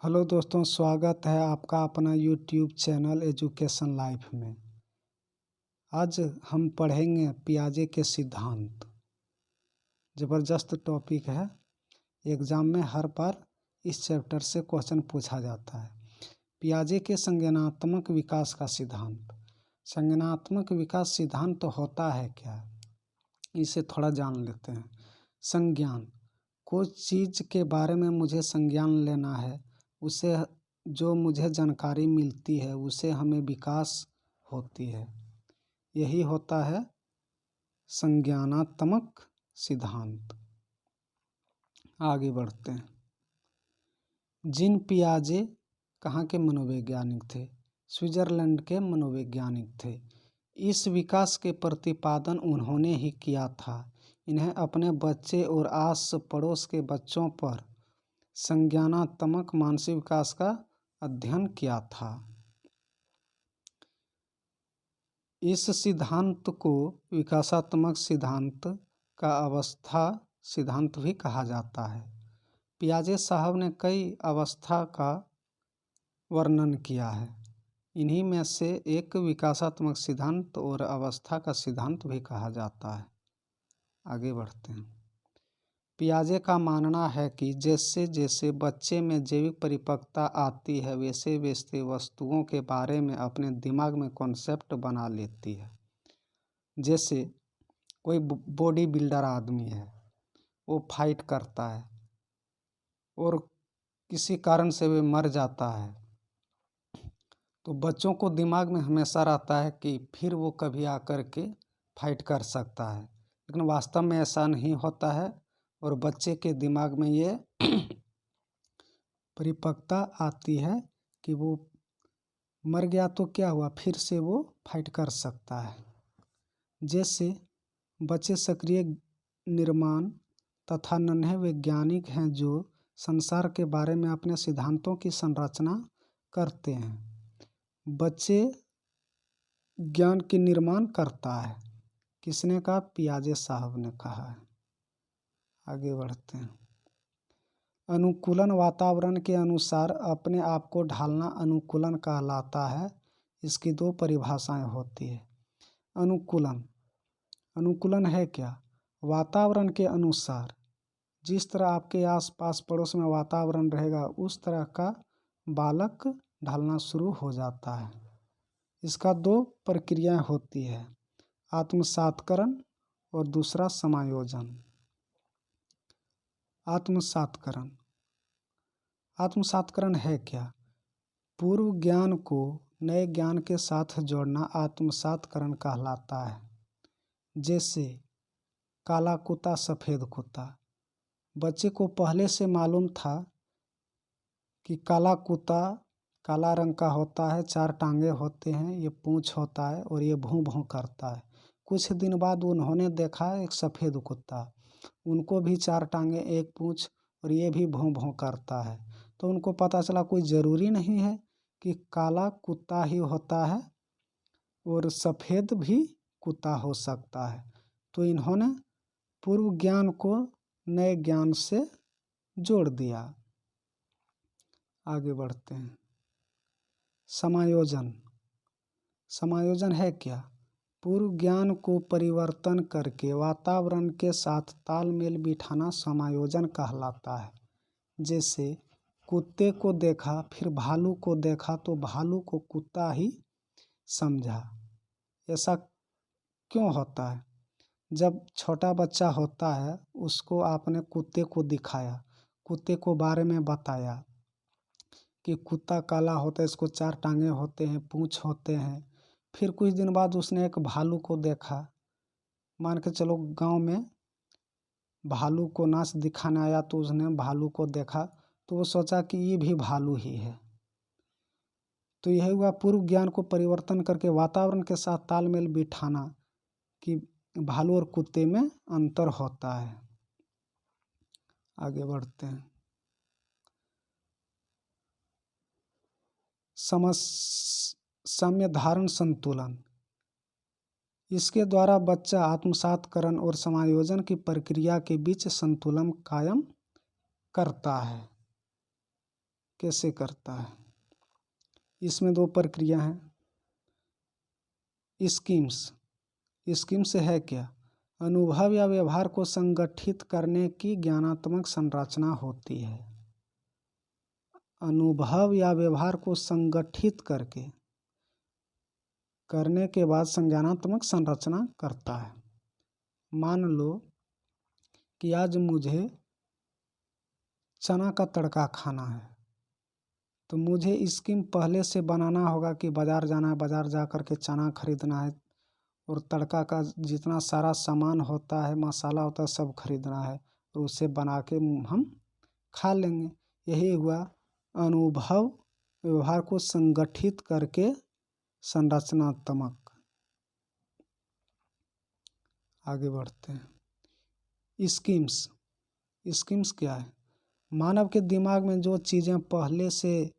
Hello दोस्तों, स्वागत है आपका अपना यूट्यूब चैनल एजुकेशन लाइफ में। आज हम पढ़ेंगे पियाजे के सिद्धांत। ज़बरदस्त टॉपिक है। एग्ज़ाम में हर बार इस चैप्टर से क्वेश्चन पूछा जाता है। पियाजे के संज्ञानात्मक विकास का सिद्धांत। संज्ञानात्मक विकास सिद्धांत तो होता है क्या, इसे थोड़ा जान लेते हैं। संज्ञान, कोई चीज़ के बारे में मुझे संज्ञान लेना है, उसे जो मुझे जानकारी मिलती है उसे हमें विकास होती है। यही होता है संज्ञानात्मक सिद्धांत। आगे बढ़ते हैं। जीन पियाजे कहाँ के मनोवैज्ञानिक थे? स्विट्ज़रलैंड के मनोवैज्ञानिक थे। इस विकास के प्रतिपादन उन्होंने ही किया था। इन्हें अपने बच्चे और आस पड़ोस के बच्चों पर संज्ञानात्मक मानसिक विकास का अध्ययन किया था। इस सिद्धांत को विकासात्मक सिद्धांत का अवस्था सिद्धांत भी कहा जाता है। पियाजे साहब ने कई अवस्था का वर्णन किया है। इन्हीं में से एक विकासात्मक सिद्धांत और अवस्था का सिद्धांत भी कहा जाता है। आगे बढ़ते हैं। पियाजे का मानना है कि जैसे जैसे बच्चे में जैविक परिपक्वता आती है वैसे वैसे वस्तुओं के बारे में अपने दिमाग में कॉन्सेप्ट बना लेती है। जैसे कोई बॉडी बिल्डर आदमी है, वो फाइट करता है और किसी कारण से वे मर जाता है, तो बच्चों को दिमाग में हमेशा रहता है कि फिर वो कभी आकर के फाइट कर सकता है, लेकिन वास्तव में ऐसा नहीं होता है और बच्चे के दिमाग में ये परिपक्वता आती है कि वो मर गया तो क्या हुआ, फिर से वो फाइट कर सकता है। जैसे बच्चे सक्रिय निर्माण तथा नन्हे वैज्ञानिक हैं जो संसार के बारे में अपने सिद्धांतों की संरचना करते हैं। बच्चे ज्ञान की निर्माण करता है। किसने कहा? पियाजे साहब ने कहा है। आगे बढ़ते हैं। अनुकूलन, वातावरण के अनुसार अपने आप को ढालना अनुकूलन कहलाता है। इसकी दो परिभाषाएं होती है। अनुकूलन है क्या? वातावरण के अनुसार, जिस तरह आपके आसपास पड़ोस में वातावरण रहेगा उस तरह का बालक ढलना शुरू हो जाता है। इसका दो प्रक्रियाएं होती है, आत्मसात्करण और दूसरा समायोजन। आत्मसात्करण है क्या? पूर्व ज्ञान को नए ज्ञान के साथ जोड़ना आत्मसात्करण कहलाता है। जैसे काला कुत्ता सफ़ेद कुत्ता। बच्चे को पहले से मालूम था कि काला कुत्ता काला रंग का होता है, 4 टांगे होते हैं, ये पूंछ होता है और ये भौं भौं करता है। कुछ दिन बाद उन्होंने देखा एक सफ़ेद कुत्ता, उनको भी 4 टांगे, एक पूंछ और ये भी भौं भौं करता है। तो उनको पता चला कोई ज़रूरी नहीं है कि काला कुत्ता ही होता है और सफ़ेद भी कुत्ता हो सकता है। तो इन्होंने पूर्व ज्ञान को नए ज्ञान से जोड़ दिया। आगे बढ़ते हैं। समायोजन है क्या? पूर्व ज्ञान को परिवर्तन करके वातावरण के साथ तालमेल बिठाना समायोजन कहलाता है। जैसे कुत्ते को देखा, फिर भालू को देखा तो भालू को कुत्ता ही समझा। ऐसा क्यों होता है? जब छोटा बच्चा होता है उसको आपने कुत्ते को दिखाया, कुत्ते को बारे में बताया कि कुत्ता काला होता है, इसको 4 टांगे होते हैं, पूंछ होते हैं। फिर कुछ दिन बाद उसने एक भालू को देखा। मान के चलो गांव में भालू को नाच दिखाने आया तो उसने भालू को देखा तो वो सोचा कि ये भी भालू ही है। तो यह हुआ पूर्व ज्ञान को परिवर्तन करके वातावरण के साथ तालमेल बिठाना कि भालू और कुत्ते में अंतर होता है। आगे बढ़ते हैं। साम्य धारण संतुलन। इसके द्वारा बच्चा आत्मसात्करण और समायोजन की प्रक्रिया के बीच संतुलन कायम करता है। कैसे करता है। इसमें दो प्रक्रिया हैं। स्कीम्स, स्कीम्स है क्या? अनुभव या व्यवहार को संगठित करने की ज्ञानात्मक संरचना होती है। अनुभव या व्यवहार को संगठित करने के बाद संज्ञानात्मक संरचना करता है। मान लो कि आज मुझे चना का तड़का खाना है, तो मुझे स्कीम पहले से बनाना होगा कि बाज़ार जाना है, बाज़ार जा कर के चना खरीदना है और तड़का का जितना सारा सामान होता है, मसाला होता है, सब खरीदना है और उसे बना के हम खा लेंगे। यही हुआ अनुभव व्यवहार को संगठित करके संरचनात्मक। आगे बढ़ते हैं। स्कीम्स, स्कीम्स क्या है? मानव के दिमाग में जो चीज़ें पहले से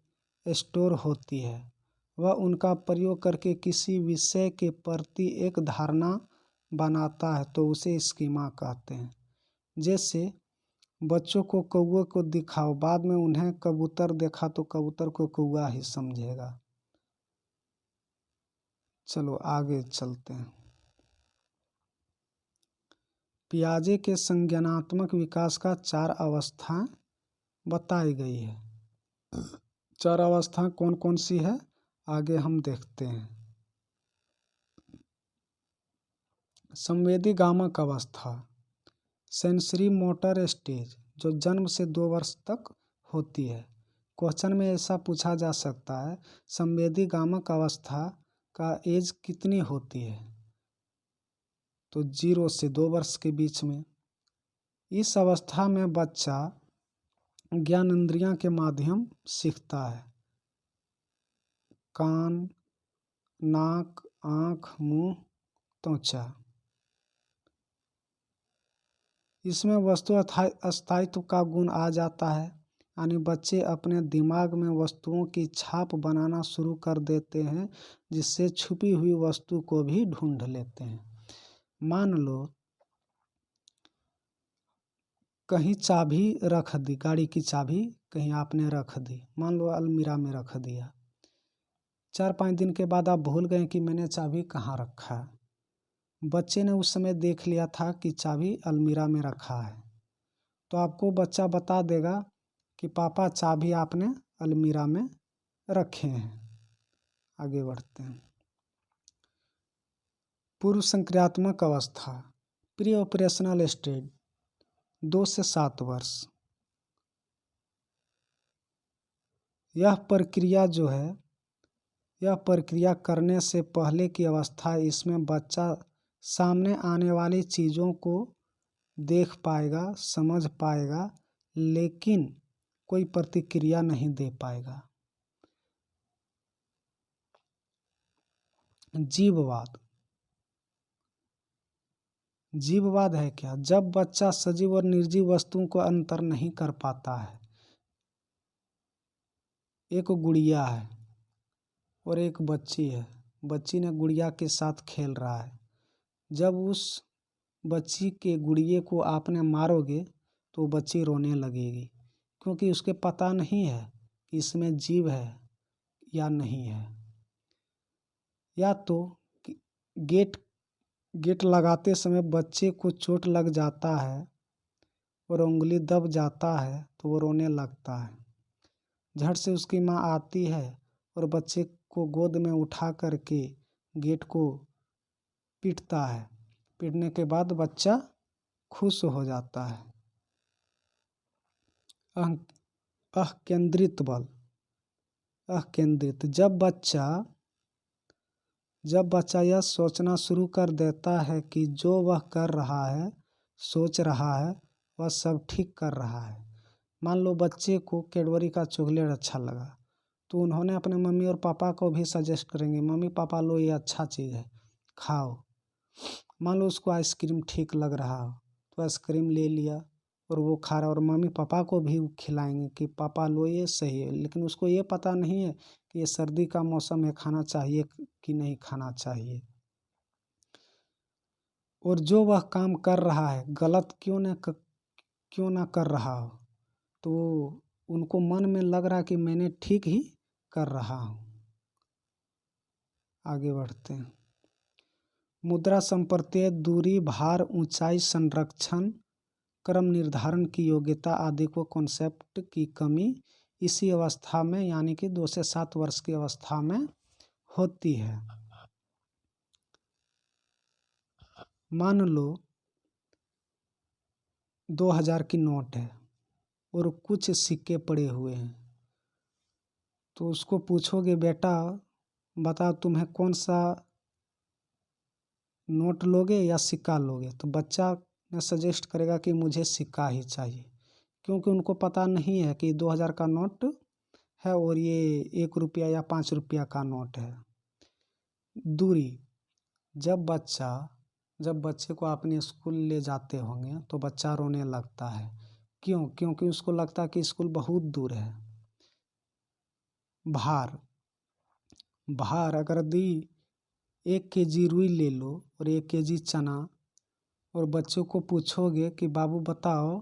स्टोर होती है वह उनका प्रयोग करके किसी विषय के प्रति एक धारणा बनाता है, तो उसे स्कीमा कहते हैं। जैसे बच्चों को कौवे को दिखाओ, बाद में उन्हें कबूतर देखा तो कबूतर को कौवा ही समझेगा। चलो आगे चलते हैं। पियाजे के संज्ञानात्मक विकास का 4 अवस्थाएं बताई गई है। 4 अवस्थाएं कौन कौन सी है आगे हम देखते हैं। संवेदी गामक अवस्था, सेंसरी मोटर स्टेज, जो जन्म से 2 वर्ष तक होती है। क्वेश्चन में ऐसा पूछा जा सकता है, संवेदी गामक अवस्था का एज कितनी होती है? तो 0 से 2 वर्ष के बीच में। इस अवस्था में बच्चा ज्ञानेंद्रियों के माध्यम सीखता है। कान, नाक, आँख, मुंह, त्वचा। इसमें वस्तु स्थायित्व का गुण आ जाता है, यानी बच्चे अपने दिमाग में वस्तुओं की छाप बनाना शुरू कर देते हैं, जिससे छुपी हुई वस्तु को भी ढूंढ लेते हैं। मान लो कहीं चाबी रख दी, गाड़ी की चाबी कहीं आपने रख दी, मान लो अलमीरा में रख दिया। 4-5 दिन के बाद आप भूल गए कि मैंने चाबी कहाँ रखा है। बच्चे ने उस समय देख लिया था कि चाबी अलमीरा में रखा है, तो आपको बच्चा बता देगा कि पापा चाबी आपने अलमीरा में रखे हैं। आगे बढ़ते हैं। पूर्व संक्रियात्मक अवस्था, प्री ऑपरेशनल स्टेज, 2 से 7 वर्ष। यह प्रक्रिया करने से पहले की अवस्था। इसमें बच्चा सामने आने वाली चीज़ों को देख पाएगा, समझ पाएगा, लेकिन कोई प्रतिक्रिया नहीं दे पाएगा। जीववाद, जीववाद है क्या? जब बच्चा सजीव और निर्जीव वस्तुओं को अंतर नहीं कर पाता है। एक गुड़िया है और एक बच्ची है, बच्ची ने गुड़िया के साथ खेल रहा है। जब उस बच्ची के गुड़िए को आपने मारोगे तो बच्ची रोने लगेगी, क्योंकि उसके पता नहीं है कि इसमें जीव है या नहीं है। या तो गेट लगाते समय बच्चे को चोट लग जाता है और उंगली दब जाता है तो वो रोने लगता है। झट से उसकी माँ आती है और बच्चे को गोद में उठा करके गेट को पीटता है। पीटने के बाद बच्चा खुश हो जाता है। अकेंद्रित बल, अकेंद्रित, जब बच्चा यह सोचना शुरू कर देता है कि जो वह कर रहा है, सोच रहा है, वह सब ठीक कर रहा है। मान लो बच्चे को कैडबरी का चॉकलेट अच्छा लगा, तो उन्होंने अपने मम्मी और पापा को भी सजेस्ट करेंगे, मम्मी पापा लो ये अच्छा चीज़ है, खाओ। मान लो उसको आइसक्रीम ठीक लग रहा हो तो आइसक्रीम ले लिया और वो खा रहा, और मम्मी पापा को भी खिलाएंगे कि पापा लो ये सही है, लेकिन उसको ये पता नहीं है कि ये सर्दी का मौसम है, खाना चाहिए कि नहीं खाना चाहिए। और जो वह काम कर रहा है गलत क्यों ना कर रहा हो, तो उनको मन में लग रहा कि मैंने ठीक ही कर रहा हूँ। आगे बढ़ते हैं। मुद्रा संप्रत्यय, दूरी, भार, ऊंचाई, संरक्षण, क्रम निर्धारण की योग्यता आदि को कॉन्सेप्ट की कमी इसी अवस्था में यानी कि 2 से 7 वर्ष की अवस्था में होती है। मान लो 2000 की नोट है और कुछ सिक्के पड़े हुए हैं, तो उसको पूछोगे बेटा बता तुम्हें कौन सा नोट लोगे या सिक्का लोगे, तो बच्चा ने सजेस्ट करेगा कि मुझे सिक्का ही चाहिए, क्योंकि उनको पता नहीं है कि 2000 का नोट है और ये 1 रुपया या 5 रुपया का नोट है। दूरी, जब बच्चे को अपने स्कूल ले जाते होंगे तो बच्चा रोने लगता है। क्यों? क्योंकि उसको लगता है कि स्कूल बहुत दूर है। भार अगर यदि 1 केजी रुई ले लो और 1 केजी चना और बच्चों को पूछोगे कि बाबू बताओ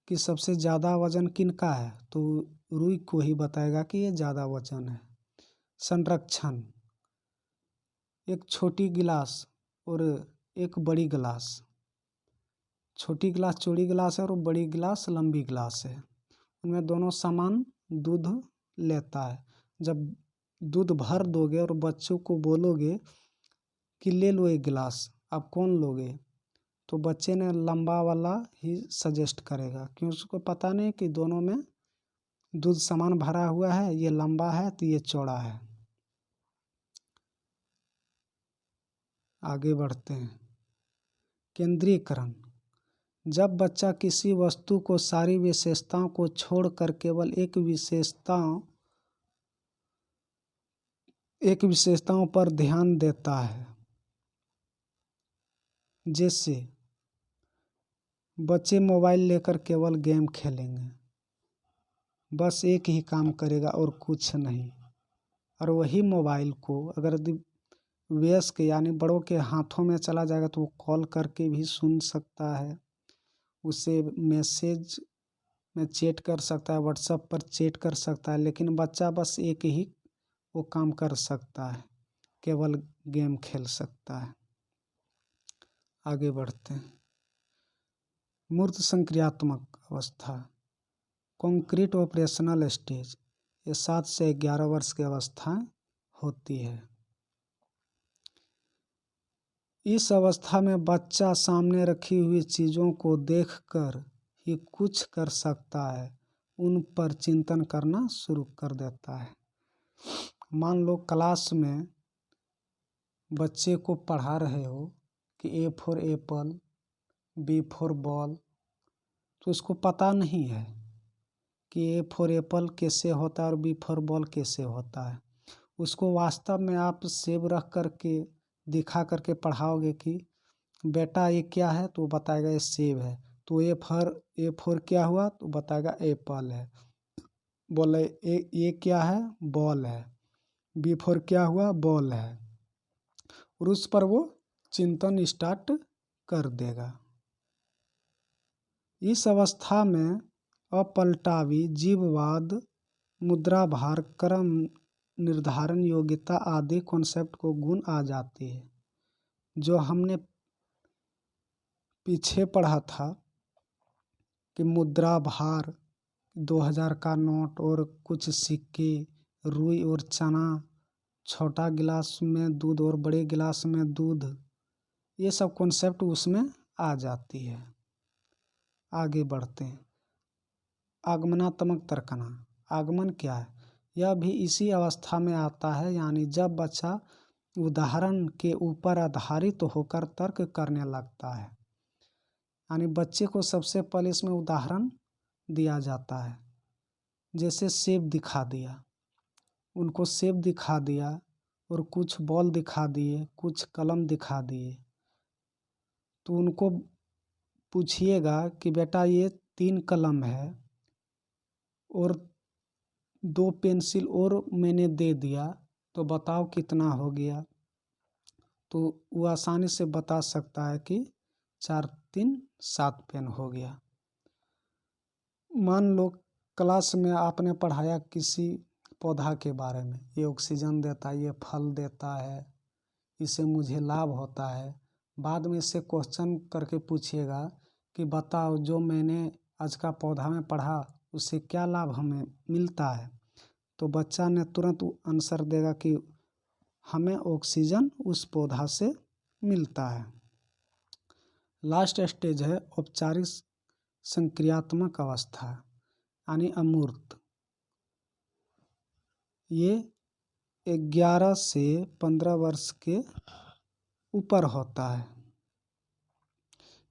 कि सबसे ज़्यादा वजन किनका है, तो रुई को ही बताएगा कि ये ज़्यादा वजन है। संरक्षण, एक छोटी गिलास और एक बड़ी गिलास, छोटी गिलास चौड़ी गिलास है और बड़ी गिलास लंबी गिलास है, उनमें दोनों समान दूध लेता है। जब दूध भर दोगे और बच्चों को बोलोगे कि ले लो 1 गिलास, आप कौन लोगे, तो बच्चे ने लंबा वाला ही सजेस्ट करेगा, क्योंकि उसको पता नहीं कि दोनों में दूध समान भरा हुआ है, ये लंबा है तो ये चौड़ा है। आगे बढ़ते हैं। केंद्रीकरण, जब बच्चा किसी वस्तु को सारी विशेषताओं को छोड़कर केवल एक विशेषताओं पर ध्यान देता है। जैसे बच्चे मोबाइल लेकर केवल गेम खेलेंगे, बस एक ही काम करेगा और कुछ नहीं, और वही मोबाइल को अगर वयस्क यानी बड़ों के हाथों में चला जाएगा तो वो कॉल करके भी सुन सकता है, उसे मैसेज में चैट कर सकता है, व्हाट्सएप पर चैट कर सकता है, लेकिन बच्चा बस एक ही वो काम कर सकता है, केवल गेम खेल सकता है। आगे बढ़ते हैं। मूर्त संक्रियात्मक अवस्था, कॉन्क्रीट ऑपरेशनल स्टेज, ये 7 से 11 वर्ष की अवस्था होती है। इस अवस्था में बच्चा सामने रखी हुई चीज़ों को देखकर ही कुछ कर सकता है, उन पर चिंतन करना शुरू कर देता है। मान लो क्लास में बच्चे को पढ़ा रहे हो कि A for apple, B for ball, तो उसको पता नहीं है कि ए फॉर एप्पल कैसे होता है और बी फॉर बॉल कैसे होता है। उसको वास्तव में आप सेब रख करके दिखा करके पढ़ाओगे कि बेटा ये क्या है, तो बताएगा ये सेब है। तो ए फॉर क्या हुआ, तो बताएगा एप्पल है। बोले ये क्या है, बॉल है। बी फॉर क्या हुआ, बॉल है। और उस पर वो चिंतन स्टार्ट कर देगा। इस अवस्था में अपलटावी, जीववाद, मुद्रा भार, क्रम निर्धारण, योग्यता आदि कॉन्सेप्ट को गुण आ जाती है। जो हमने पीछे पढ़ा था कि मुद्रा भार, 2000 का नोट और कुछ सिक्के, रुई और चना, छोटा गिलास में दूध और बड़े गिलास में दूध, ये सब कॉन्सेप्ट उसमें आ जाती है। आगे बढ़ते हैं। आगमनात्मक तर्कना, आगमन क्या है, यह भी इसी अवस्था में आता है, यानी जब बच्चा उदाहरण के ऊपर आधारित होकर तर्क करने लगता है। यानी बच्चे को सबसे पहले इसमें उदाहरण दिया जाता है, जैसे सेब दिखा दिया, उनको सेब दिखा दिया और कुछ बॉल दिखा दिए, कुछ कलम दिखा दिए, तो उनको पूछिएगा कि बेटा ये 3 कलम है और 2 पेंसिल और मैंने दे दिया, तो बताओ कितना हो गया। तो वो आसानी से बता सकता है कि 4 3 7 पेन हो गया। मान लो क्लास में आपने पढ़ाया किसी पौधा के बारे में, ये ऑक्सीजन देता है, ये फल देता है, इससे मुझे लाभ होता है। बाद में इससे क्वेश्चन करके पूछिएगा कि बताओ जो मैंने आज का पौधा में पढ़ा उससे क्या लाभ हमें मिलता है, तो बच्चा ने तुरंत आंसर देगा कि हमें ऑक्सीजन उस पौधा से मिलता है। लास्ट स्टेज है औपचारिक संक्रियात्मक अवस्था यानी अमूर्त। ये 11 से 15 वर्ष के ऊपर होता है।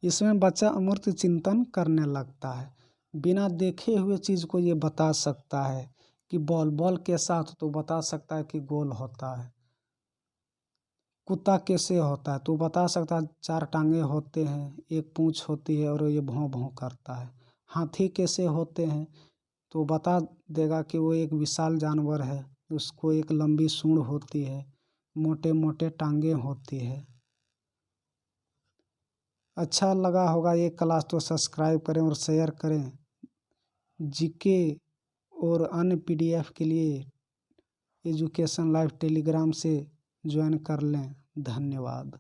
इसमें बच्चा अमूर्त चिंतन करने लगता है, बिना देखे हुए चीज़ को ये बता सकता है कि बॉल कैसा होता तो बता सकता है कि गोल होता है। कुत्ता कैसे होता है तो बता सकता है 4 टांगे होते हैं, एक पूँछ होती है और ये भौं भौं करता है। हाथी कैसे होते हैं तो बता देगा कि वो एक विशाल जानवर है, उसको एक लंबी सूंड होती है, मोटे मोटे टांगे होती है। अच्छा लगा होगा ये क्लास तो सब्सक्राइब करें और शेयर करें। जीके और अन्य पीडीएफ के लिए एजुकेशन लाइव टेलीग्राम से ज्वाइन कर लें। धन्यवाद।